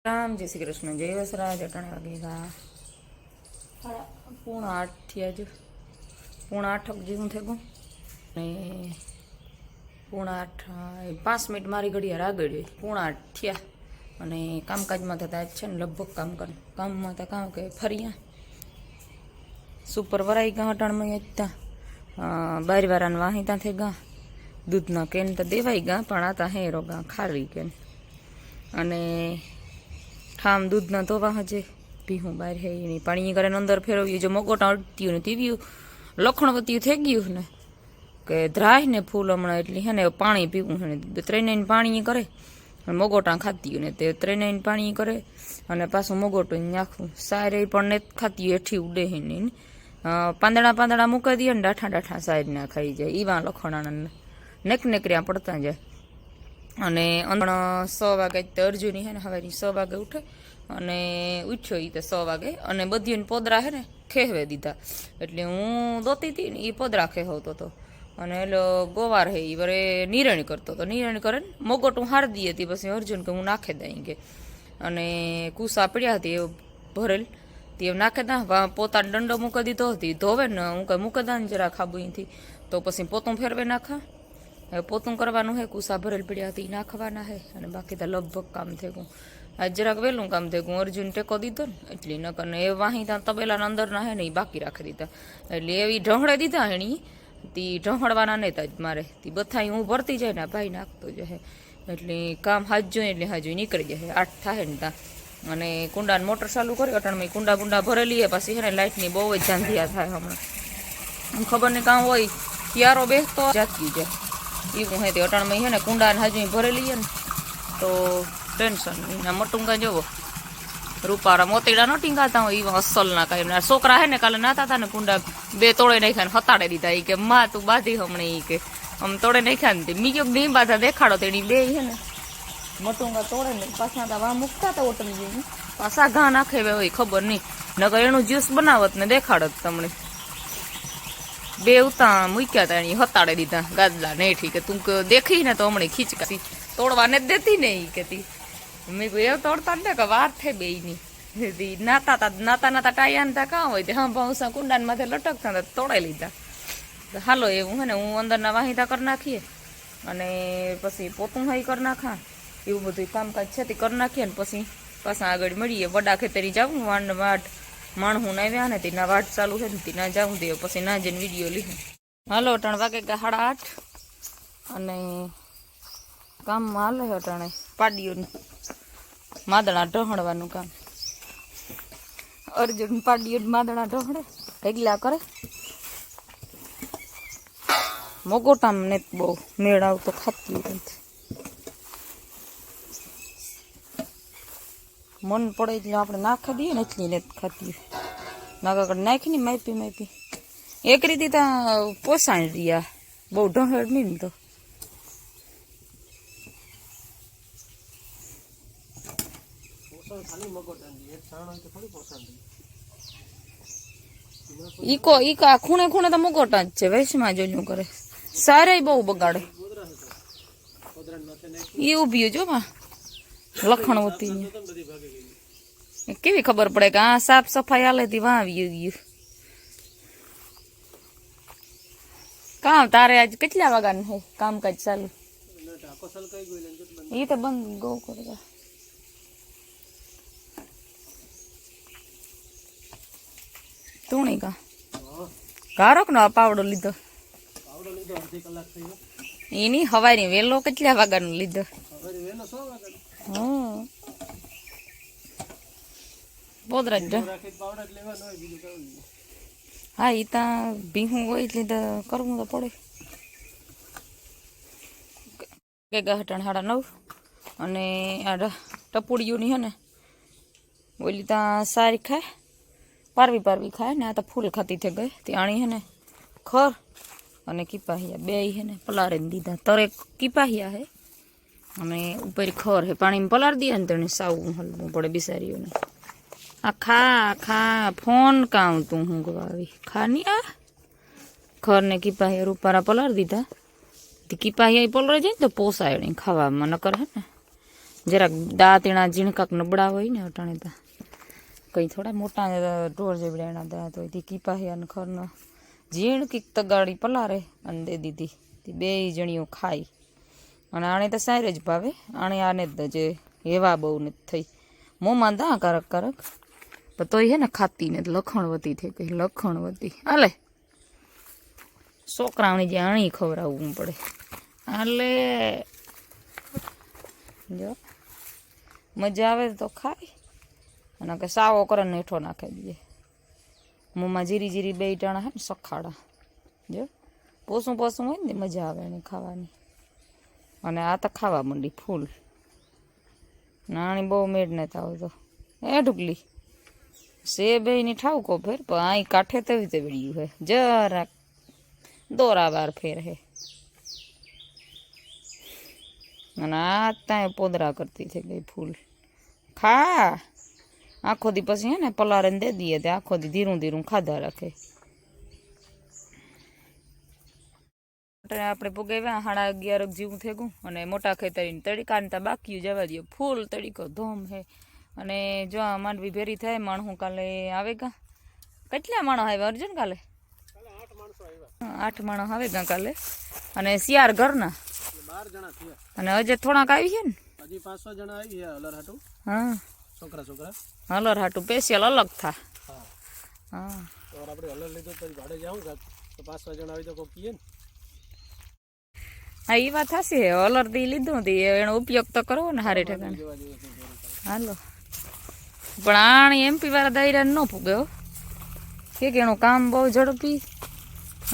રામ જય શ્રી કૃષ્ણ જય વસરાજ અટણ વાગેગા 7:30 થયા જો 7:30 જેવું થઈ ગયું ને 7:30 5 મિનિટ મારી ઘડિયાળ આગળ 7:30 થયા અને કામકાજમાં થતા છે ને લગભગ કામમાં તો કામ કે ફર્યા સુપર વરાઈ ગયા અટણમાં હતા બારીવાળાને વાહિતા થઈ ગયા દૂધના કેન તો દેવાઈ ગયા પણ આ તા હે રોગા ખારી કેન અને ઠામ દૂધના ધોવા હજે ભીહું બહાર હે એની પાણી કરે અંદર ફેરવ્યું જો મગોટા અડત્યું ને તીવ્યું લખણવતીયું થઈ ગયું ને કે ધ્રાય ને ફૂલ હમણાં એટલી હે ને પાણી પીવું છે ને 3 પાણી કરે મગોટા ખાતી ને તે 3 પાણી કરે અને પાછું મગોટું નાખવું સારે પણ ને ખાતી હેઠી ઉડે હે ને પાંદડા મૂકી દે ને ડાઠા સાઈડ ના ખાઈ જાય એવા લખણાના નેકનેકર્યા પડતા જાય અને 100 વાગે તો અર્જુની હે ને હવારી 100 વાગે ઉઠે અને ઉઠ્યો એ તો 100 વાગે અને બધીને પોદરા હે ને ખેહવે દીધા એટલે હું દોતી હતી ને એ પોદરા ખેહવતો હતો અને એલો ગોવાર હે એ વરે નિરણી કરતો હતો નિરણી કરે ને મોગોટું હાર દી હતી પછી અર્જુન કે હું નાખે દઈ કે અને કુસા પડ્યા હતી એ ભરેલ તે નાખે દા પોતાનો દંડો મૂકી દીધો હતી ધોવે ને હું કઈ મૂકી દા ને જરા ખાબુ અહીંથી તો પછી પોતું ફેરવે નાખા હવે પોતું કરવાનું હે કુસા ભરેલ પડ્યા હતી નાખવાના હે અને બાકી તો લગભગ કામ થઈ ગયું આજ જરાક વહેલું કામ થઈ ગયું અર્જુન ટેકો દીધો ને એટલી નકર ને એ વાહી ત્યાં તબેલાના અંદરના હે ને એ બાકી રાખી દીધા એટલે એવી ઢોંહળે દીધા એની તી ઢોંહળવાના નહીં તા મારે તી બથાઈ હું ભરતી જાય ને ભાઈ નાખતો જાય એટલે કામ હાથ જોઈએ એટલે હાજુ નીકળી જાય 8 થાય ને ત્યાં અને કુંડાને મોટર ચાલુ કરી અટણમાં કુંડા ભરેલી હે પછી હે ને લાઇટની બહુ જ ઝાંધિયા થાય હમણાં ખબર નહીં કામ હોય ક્યારો બેસતો જાતી જાય એવું હે તે અટણમાં હે ને કુંડાને હાજુ ભરેલી હે ને તો ટેન્શન એના મટુંગા જોવો રૂપારા મોતીડા ન ટીંગાતા હોય એવા અસલ ના કાંઈ છોકરા હે ને કાલે નાતા હતા ને કુંડા 2 તોડે નાખ્યા ને હતાડે દીધા એ કે માં તું બાંધી હમણાં એ કે આમ તોડે નાખ્યા ને મીજો નહીં બાંધા દેખાડો તેની 2 હે ને મટુંગા તોડે ને પાછા તા વા મૂકતા હતા ઓટમી જઈને પાછા ઘા નાખે હોય ખબર નહીં નકર એનું જ્યુસ બનાવત ને દેખાડત તમને 2 ઉતા મૂક્યા હતા એની હતાડે દીધા ગાદલા ને ઠીક તું દેખી ને તો હમણાં ખીચકા તોડવાને જ દેતી ને એ કેતી મેં કોઈ એવું તોડતા ને કે વાર થઈ બેયની નાતા ટાયા ને કાં હોય તે હા ભાવસા કુંડાન માથે લટકતા તોડાઈ લીધા હાલો એવું હે ને હું અંદરના વાહિતા કરી નાખીએ અને પછી પોતું હાઈ કરી નાખા એવું બધું કામકાજ છે તે કરી નાખીએ ને પછી પાછા આગળ મળીએ વડા ખેતરી જાવું વાટ માણહું આવ્યા ને તેના વાટ ચાલુ છે ને તે ના જાવું દે પછી ના જઈને વિડીયો લીધું હાલો 3 વાગે 8:30 અને કામમાં હાલે અટાણે પાડીઓનું માદણા ઢોહણવાનું કામ અર્જુન પાડીઓ માદણા ઢોહણે ઢગલા કરે મોગોટામ ને બહુ મેળ આવતો ખાતી નથી મન પડે એટલે આપણે નાખી દઈએ ને એટલી ને ખાતી નાગા નાખીને માપી એક રીતે ત્યાં પોસાણ રહ્યા બહુ ઢોહળ નહીં ને તો ઈકા ખૂણે તો મગોટા જ છે વૈશમાં જોયું કરે સારે બહુ બગાડે એ ઉભી જો માં લખણ હોતી કેવી ખબર પડે કે આ સાફ સફાઈ હાલે થી વાં આવી ગયું કામ તારે આજ કેટલા વાગ્યાનું હે કામકાજ ચાલુ એ તો બંધ ગો કરે તુણી કારોક નો પાવડો લીધો એની હવારી વેલો કેટલા વાગ્યાનો લીધો પોદરા હા એ ત્યાં ભીહું હોય એટલે કરવું તો પડે કે ગહટણ 9:30 અને આ ટપુડીઓની હે ને ઓલી ત્યાં સારી ખાય પારવી ખાય ને આ તો ફૂલ ખાતી થઈ ગઈ ત્યાણી હે ને ખર અને કીપાહિયા 2 હે ને પલાળીને દીધા તરે કીપાહિયા હે અને ઉપર ખર હે પાણીમાં પલાળી દે ને તેને સાવું હલવું પડે બિસારીઓને આ ખા ફોન કામ તું હું ગવાવી ખા ની આ ખર ને કીપાહિયા રૂપારા પલાળી દીધા તે કીપાહિયા પલળે જાય ને તો પોસાય નહીં ખાવામાં ન કરે ને જરાક દાંતીણા ઝીણકાક નબળા હોય ને અટાણે તા કંઈ થોડા મોટા ઢોર જેવડા એના દાંત હોય તે કીપા હે અને ખરનો ઝીણકીક તગાડી પલારે અને દે દીધી તે બે જણીઓ ખાઈ અને આણે તો સાયર જ ભાવે આણે આને જ જે હેવા બહુ નથી થઈ મોંમાં દા કરક કરક પણ તોય હે ને ખાતી ને લખણવતી થઈ ગઈ લખણવતી હાલે છોકરાઓની જે આણી ખવડાવવું પડે હાલે જો મજા આવે તો ખાય અને કે સાવો કરે ને હેઠો નાખી દઈએ મોંમાં જીરી જીરી બે ટાણા હે ને સખાડા જો પોસું પોસું હોય ને મજા આવે એને ખાવાની અને આ તો ખાવા માંડી ફૂલ નાની બહુ મેળ નતા હોય તો એ ઢુકલી સે બે ની ઠાવકો ફેર પણ અહીં કાંઠે તેવી તે વળ્યું હે જરાક દોરા વાર ફેર હે અને આ ત્યાં પોદરા કરતી થઈ ગઈ ફૂલ ખા આખો દી પછી હે ને પલારે દે દઈએ તે આખો દી ધીરું ધીરું ખાધા રાખે આપણે પુગાવ્યા 11:30 જેવું થઈ ગયું અને મોટા ખેતરીને તડીકાને તા બાકી જવા દઈએ ફૂલ તડીકો ધોમ હે અને જો આ માંડવી ભેરી થાય માણસું કાલે આવેગા કેટલા માણસ આવ્યા અર્જુન કાલે 8 માણસ આવેગા કાલે અને શિયાર ઘરના 12 જણા થયા અને હજે થોડાક આવી છે ને હજી 5-6 જણા આવી છે હલર હાટુ હા છોકરા હલર હાટુ સ્પેશિયલ અલગ થા હા હા તો આપણે હલર લીધો તો ભાડે જાઉં તો 5-6 જણા આવી તો કોઈ કીએ ને હા એ વાત હશે હલર દી લીધું હતી એનો ઉપયોગ તો કરવો ને હારે ઠેકાણે હાલો પણ આણી એમપી વાળા દાયરા ન પૂગ્યો કે એનું કામ બહુ ઝડપી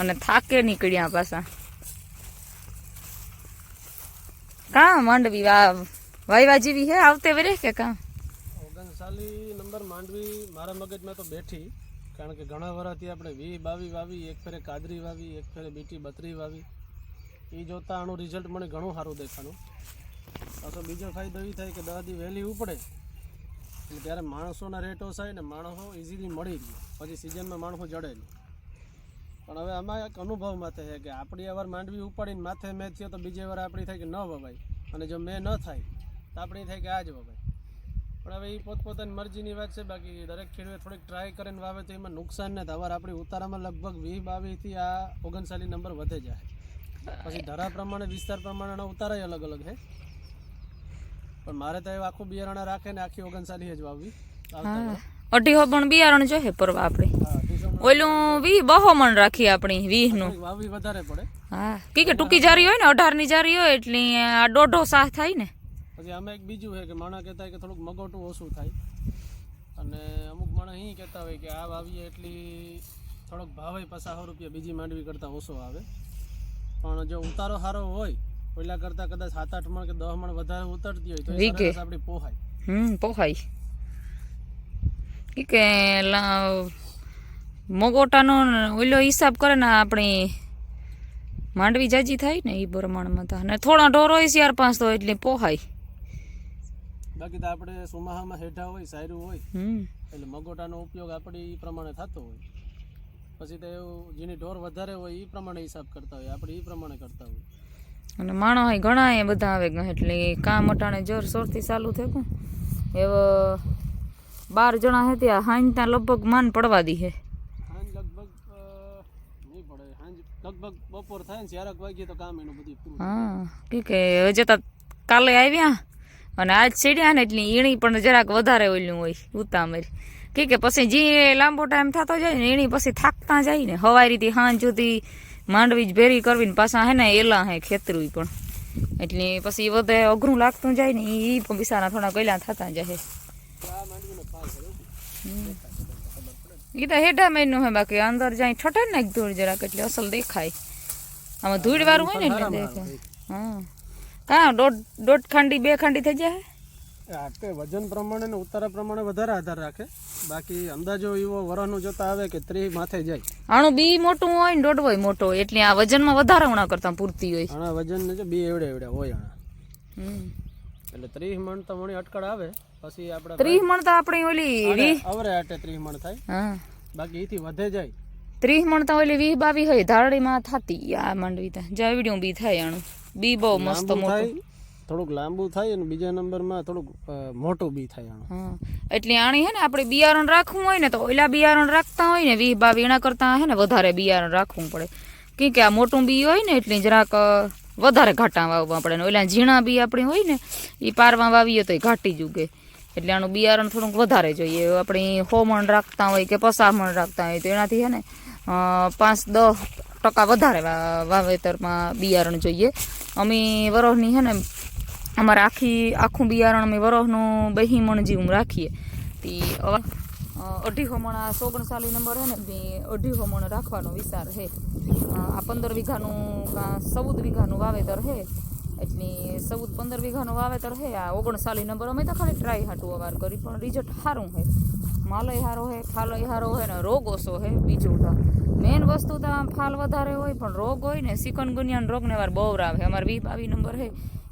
અને થાકે નીકળ્યા પાછા કાં માંડવી વાયવા જેવી હે આવતે વરે કે કાં ઓગણસાલી નંબર માંડવી મારા મગજમાં તો બેઠી કારણ કે ઘણા વર્ષથી આપણે 20-22 વાવી એક ફેરે કાદરી વાવી એક ફેરે બીટી 32 વાવી એ જોતા આનું રિઝલ્ટ મને ઘણું સારું દેખાનું પાછો બીજો ફાયદો એ થાય કે 10 દી વહેલી ઉપડે એટલે ત્યારે માણસોના રેટ ઓછાય ને માણસો ઇઝીલી મળી ગયો પછી સિઝનમાં માણસો જડે નહીં પણ હવે આમાં એક અનુભવ માથે છે કે આપણી વાર માંડવી ઉપાડીને માથે મેં થયો તો બીજી વાર આપણી થાય કે ન વવાય અને જો મેં ન થાય તો આપણી થાય કે આ જ વવાય પણ હવે એ પોતપોતાની મરજીની વાત છે બાકી દરેક ખેડૂતે થોડીક ટ્રાય કરીને વાવે તો એમાં નુકસાન ન થાય વાર આપણી ઉતારામાં લગભગ 20-22થી આ 39 નંબર વધે જાય પછી ધરા પ્રમાણે વિસ્તાર પ્રમાણેના ઉતારાય અલગ અલગ છે પણ મારે તો એવું આખું બિયારણ રાખે ને આખી 39 જ વાવવી અઢીસો પણ બિયારણ જોઈએ પરવા આપણે ઓલું 20 બહો મણ રાખી આપણી 20 નું વાવી વધારે પડે હા કે ટૂંકી જારી હોય ને 18 ની જારી હોય એટલે આ દોઢો સાહ થાય ને પછી આમાં એક બીજું છે કે માણસ કહેતા કે થોડુંક મગોટું ઓછું થાય અને અમુક માણસ અહીં કહેતા હોય કે આ વાવીએ એટલી થોડોક ભાવે ₹50 બીજી માંડવી કરતાં ઓછો આવે પણ જો ઉતારો સારો હોય પહેલા કરતાં કદાચ 7-8 મણ કે 10 મણ વધારે ઉતરતી હોય તો એ આપણી પોહાય પોહાય કે મગોટાનો ઓલો હિસાબ કરે ને આપણી માંડવી જાજી થાય ને એ પ્રમાણમાં તો અને થોડા ઢોર હોય 4-5 તો એટલે પોહાય બાકી તો આપણે સુમાહામાં હેઠા હોય સાયરું હોય એટલે મગોટાનો ઉપયોગ આપણે એ પ્રમાણે થતો હોય પછી તો એવું જેની ઢોર વધારે હોય એ પ્રમાણે હિસાબ કરતા હોય આપણે એ પ્રમાણે કરતા હોય અને માણસ હોય ઘણા એ બધા આવે એટલે કામ અટાણે જોર શોરથી ચાલુ થયું એવો 12 જણા હે ત્યાં હાંજ ત્યાં લગભગ માન પડવા દી હે હાંજ લગભગ નહીં પડે હાંજ લગભગ બપોર થાય ને 4 વાગ્યે તો કામ એનું બધું પૂરું હા ઠીક હે હજે તો કાલે આવ્યા અને આજ સીડ્યા ને એટલે ઈણી પણ જરાક વધારે ઓલું હોય ઉતામર કે પછી જે લાંબો ટાઈમ થતો જાય ને એની પછી થાકતા જાય ને હવારીથી સાંજ સુધી માંડવી જ ભેરી કરવીને પાછા હે ને એલા હે ખેતરું પણ એટલે પછી વધે અઘરું લાગતું જાય ને એ પણ બિસારા થોડા ગયેલા થતા જાય એ તો હેઠા મહિનું હે બાકી અંદર જાય ઠઠે ને ધૂળ જરાક એટલે અસલ દેખાય આમાં ધૂળ વાળું હોય ને એટલે દેખાય હા કાં દોઢ ખાંડી 2 ખાંડી થઈ જાય આટલે વજન પ્રમાણે ને ઉતારા પ્રમાણે વધારે આધાર રાખે બાકી અંદાજો એવો વરહનું જોતા આવે કે 30 માથે જાય આણું બી મોટું હોય ને દોઢ હોય મોટો એટલે આ વજનમાં વધારે ઉણા કરતા પૂરતી હોય આના વજન ને બે એવડે હોય આણા એટલે 30 મણ તો મણી અટકળ આવે પછી આપણે 30 મણ તો આપણી ઓલી આવરે આટે 30 મણ થાય હા બાકી એથી વધે જાય 30 મણ તો ઓલી 20-22 હોય ધારડીમાં થાતી આ માંડવી તા જાવડ્યું બી થાય આણું બી બહુ મસ્ત મોટું થોડુંક લાંબુ થાય અને બીજા નંબરમાં થોડુંક મોટું બી થાય આનું. હા એટલે આણી હે ને આપણે બિયારણ રાખવું હોય ને તો ઓલા બિયારણ રાખતા હોય ને 20-22 એના કરતાં હે ને વધારે બિયારણ રાખવું પડે. કે આ મોટું બી હોય ને એટલે જરાક વધારે ઘાટા વાવવા પડે ને ઓલા ઝીણા બી આપણે હોય ને એ પારવા વાવીએ તો એ ઘાટી જ ઉગે. એટલે આનું બિયારણ થોડુંક વધારે જોઈએ. આપણે 100 મણ રાખતા હોય કે 50 મણ રાખતા હોય તો એનાથી હે ને 5-10% વધારે વાવેતરમાં બિયારણ જોઈએ. અમે વરોહની હે ને અમારે આખું બિયારણ અમે વરોહનું 2 મણ જેવું રાખીએ. તે 250 મણ આ 39 નંબર હે ને 250 મણ રાખવાનો વિચાર છે. આ 15 વીઘાનું 14 વીઘાનું વાવેતર છે. એટલે 15 વીઘાનું વાવેતર છે. આ 39 નંબર અમે તો ખાલી ટ્રાય હાટું અવાર કરી પણ રિઝલ્ટ સારું છે. માલય સારો છે, ફાલય સારો છે ને રોગ ઓછો છે. બીજું તો મેન વસ્તુ તો ફાલ વધારે હોય પણ રોગ હોય ને ચિકનગુનિયા રોગને વાર બહુ આવે. અમારે 20-22 નંબર છે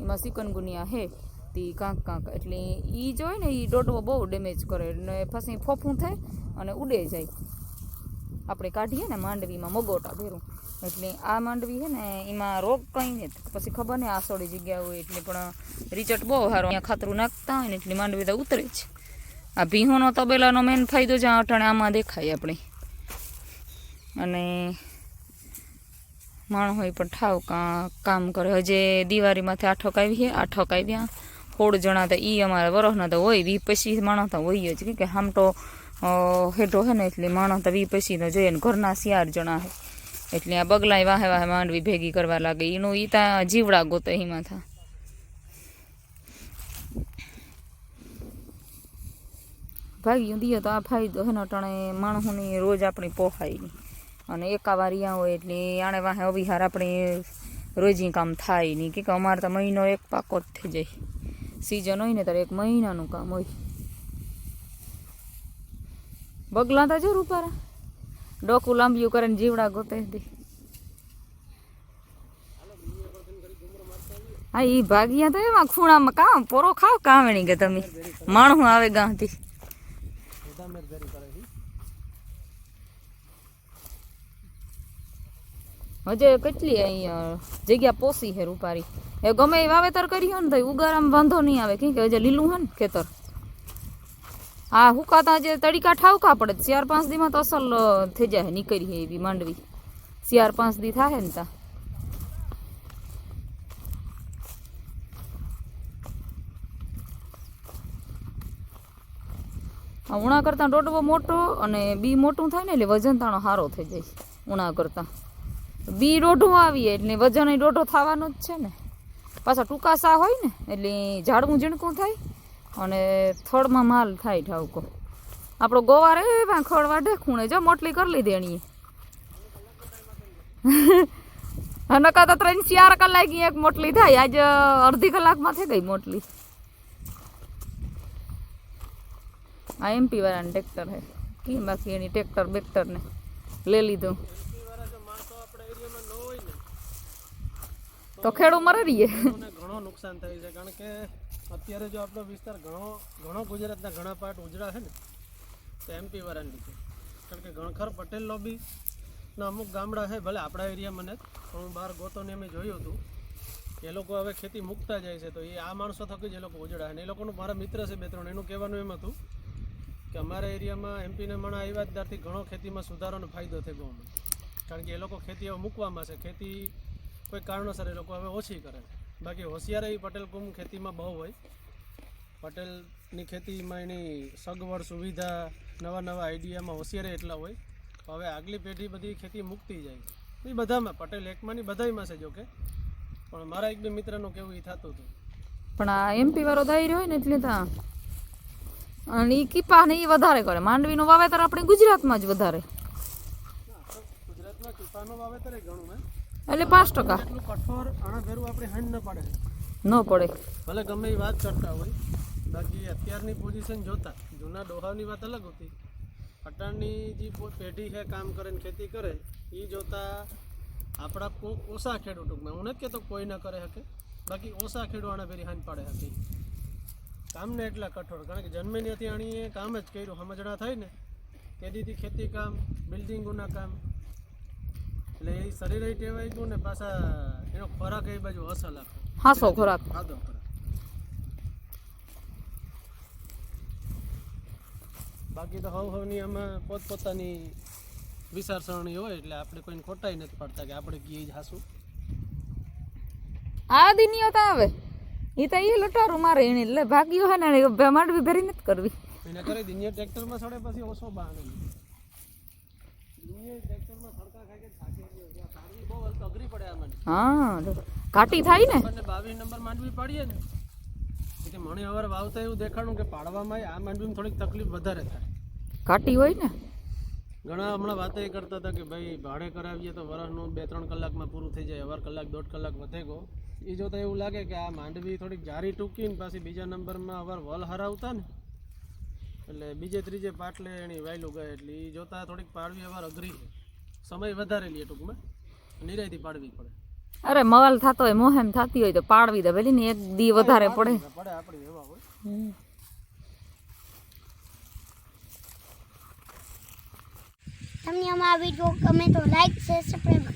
એમાં ચિકનગુનિયા છે તે કાંક એટલે એ જો હોય ને એ દોડવો બહુ ડેમેજ કરે ને પછી ફોફું થાય અને ઉડે જાય. આપણે કાઢીએ ને માંડવીમાં મગોટા ભેરું એટલે આ માંડવી છે ને એમાં રોગ કંઈ નહીં. પછી ખબર ને આસોડી જગ્યા હોય એટલે પણ રિઝલ્ટ બહુ સારો. અહીંયા ખાતરું નાખતા હોય ને એટલે માંડવી તો ઉતરે જ. આ ભીહોનો તબેલાનો મેન ફાયદો જ્યાં અટાણે આમાં દેખાય આપણે. અને માણસ હોય પણ ઠાવ કામ કરે. હજે દિવાળીમાંથી 8 આવ્યા 8 આવ્યા 16 જણા તો એ અમારા વરસના તો હોય 20-25 માણસ તો હોય જ. કે આમ તો હેઠો હે ને એટલે માણસ તો 20-25 તો જોઈએ ને ઘરના 4 જણા છે એટલે આ બગલાય વાહે વાહે માંડવી ભેગી કરવા લાગે. એનું એ ત્યાં જીવડા ગોતે એમાં થા ભાગ્યું દઈએ તો આ ફાયદો હે ને અટાણે માણસોની રોજ આપણી પોહાય નહીં. અને એકાવાર અહીંયા હોય એટલે આણે વાહે અવિહાર આપણે રોજી કામ થાય નહીં. કે અમારે તો મહિનો એક પાકો જ થઈ જાય. સિઝન હોય ને ત્યારે 1 મહિનાનું કામ હોય. બગલા તો જરૂર પારા ડોકું લાંબિયું કરે ને જીવડા ગોતે દે. હા એ ભાગ્યા તો એમાં ખૂણામાં કામ પોરો ખાવ કામણી કે તમે માણું આવે ગાંથી હજે કેટલી અહીંયા જગ્યા પોસી છે રૂપારી. એ ગમે એ વાવેતર કરી હોય ને તો ઉગારામાં વાંધો નહીં આવે. કે હજે લીલું હે ને ખેતર. હા હુકાતા જે તડીકા ઠાવકા પડે 4-5 દીમાં તો અસલ થઈ જાય નીકળી છે એવી માંડવી. 4-5 દી થાય ને તા ઉણા કરતાં દોડવો મોટો અને બી મોટું થાય ને એટલે વજન તાણો સારો થઈ જાય. ઉણા કરતાં બી દોઢું આવીએ એટલે વજન દોઢો થવાનું જ છે ને. પાછા ટૂંકા સા હોય ને એટલે ઝાડવું ઝીણકું થાય અને થડમાં માલ થાય ઠાવકો. આપણો ગોવાર એમાં ખડ વાઢે ખૂણે જો મોટલી કરી લીધી એણીએ. નકા તો 3-4 કલાક એક મોટલી થાય. આજે અડધી કલાકમાં થઈ ગઈ મોટલી. આ MP વાળાને ટ્રેક્ટર હે કે બાકી એની ટ્રેક્ટર ને લઈ લીધું તો ખેડૂ મરે રહીએ. ઘણો નુકસાન થાય છે કારણ કે અત્યારે જો આપણો વિસ્તાર ઘણો ગુજરાતના ઘણા પાર્ટ ઉજળા છે ને તો MP વાળાને લીધે. કારણ કે ગણખર પટેલ લોબીના અમુક ગામડા છે ભલે આપણા એરિયામાં નથી પણ હું બહાર ગોતોને મેં જોયું હતું એ લોકો હવે ખેતી મૂકતા જાય છે. તો એ આ માણસો થકી જ એ લોકો ઉજળા છે. એ લોકોનું મારા મિત્ર છે 2-3 એનું કહેવાનું એમ હતું કે અમારા એરિયામાં MPને મણા આવ્યા ત્યારથી ઘણો ખેતીમાં સુધારોનો ફાયદો થઈ ગયો. કારણ કે એ લોકો ખેતી હવે મૂકવામાં છે. ખેતી કોઈ કારણોસર એ લોકો હવે ઓછી કરે. બાકી હોશિયાર એ પટેલ કુમ ખેતીમાં બહુ હોય. પટેલની ખેતીમાં એની સગવડ સુવિધા નવા આઈડિયામાં હોશિયાર એટલા હોય. હવે આગલી પેઢી બધી ખેતી મૂકતી જાય એ બધામાં પટેલ એકમાંની બધામાં છે જોકે. પણ મારા 1-2 મિત્રનું કેવું એ થતું હતું. પણ આ MP વાળો દાયરો હોય ને એટલે ત્યાં અને એ કીપા ને એ વધારે કરે. માંડવીનું વાવેતર આપણે ગુજરાતમાં જ વધારે. ગુજરાતમાં કીપાનું વાવેતર ઘણું હે એટલે 5%. એટલું કઠોર આણા ભેરું આપણે હાંડ ન પડે ભલે ગમે એ વાત કરતા હોય. બાકી અત્યારની પોઝિશન જોતા જૂના ડોહાની વાત અલગ હતી. અટાણની જે પેઢી છે કામ કરે ને ખેતી કરે એ જોતા આપણા ઓછા ખેડૂત ટૂંકમાં હું નથી કહેતો કોઈ ના કરે શકે. બાકી ઓછા ખેડૂત આણા ભેરી હાંડ પાડે હતી કામને એટલા કઠોર. કારણ કે જન્મે ત્યાંથી આણીએ કામ જ કર્યું સમજણા થાય ને તેદીથી ખેતી કામ બિલ્ડિંગોના કામ એટલે એ શરીર ટેવાઈ ગયું ને પાછા એનો ખોરાક એ બાજુ અસલ આપે. હાસો ખોરાક ખાધો ખોરાક બાકી તો હવની આમાં પોતપોતાની વિચારસરણી હોય એટલે આપણે કોઈને ખોટાઈ નથી પડતા કે આપણે કીએ જ હાસું. આ દિનિયો તો આવે એ તો એ લટારું મારે એને એટલે ભાગ્યો હે ને માંડવી ભરી નથી કરવી. એને કરી દિનિયા ટ્રેક્ટરમાં ચડે પછી ઓછો બહાને દિનિયા ટ્રેક્ટરમાં સડકા ખાઈ કે થાકી ગયો ત્યાં પાડવી બહુ અઘરી પડે આમાં. હા કાટી થાય ને. આપણને 22 નંબર માંડવી પાડીએ ને એટલે મને હવે વાવતા એવું દેખાણું કે પાડવામાં આ માંડવીમાં થોડીક તકલીફ વધારે થાય. કાટી હોય ને ઘણા હમણાં વાતો એ કરતા હતા કે ભાઈ ભાડે કરાવીએ તો વરસનું 2-3 કલાકમાં પૂરું થઈ જાય, અવાર કલાક 1.5 કલાક વધે ગયો. એ જોતા એવું લાગે કે આ માંડવી થોડીક જારી ટૂંકી ને પાછી બીજા નંબરમાં અવાર વલ હરાવતા ને એટલે બીજે ત્રીજે પાટલે એની વાયલું ગયે એટલે એ જોતા થોડીક પાડવી અવાર અઘરી છે. સમય વધારે લઈએ ટૂંકમાં, નિરાયથી પાડવી પડે. અરે મવાલ થતો હોય મોહેમ થતી હોય તો પાડવી દે પેલી ને એક દી વધારે પડે પડે આપણી એવા હોય. તમને અમારા વિડીયો ગમે તો લાઈક શેર સબસ્ક્રાઈબ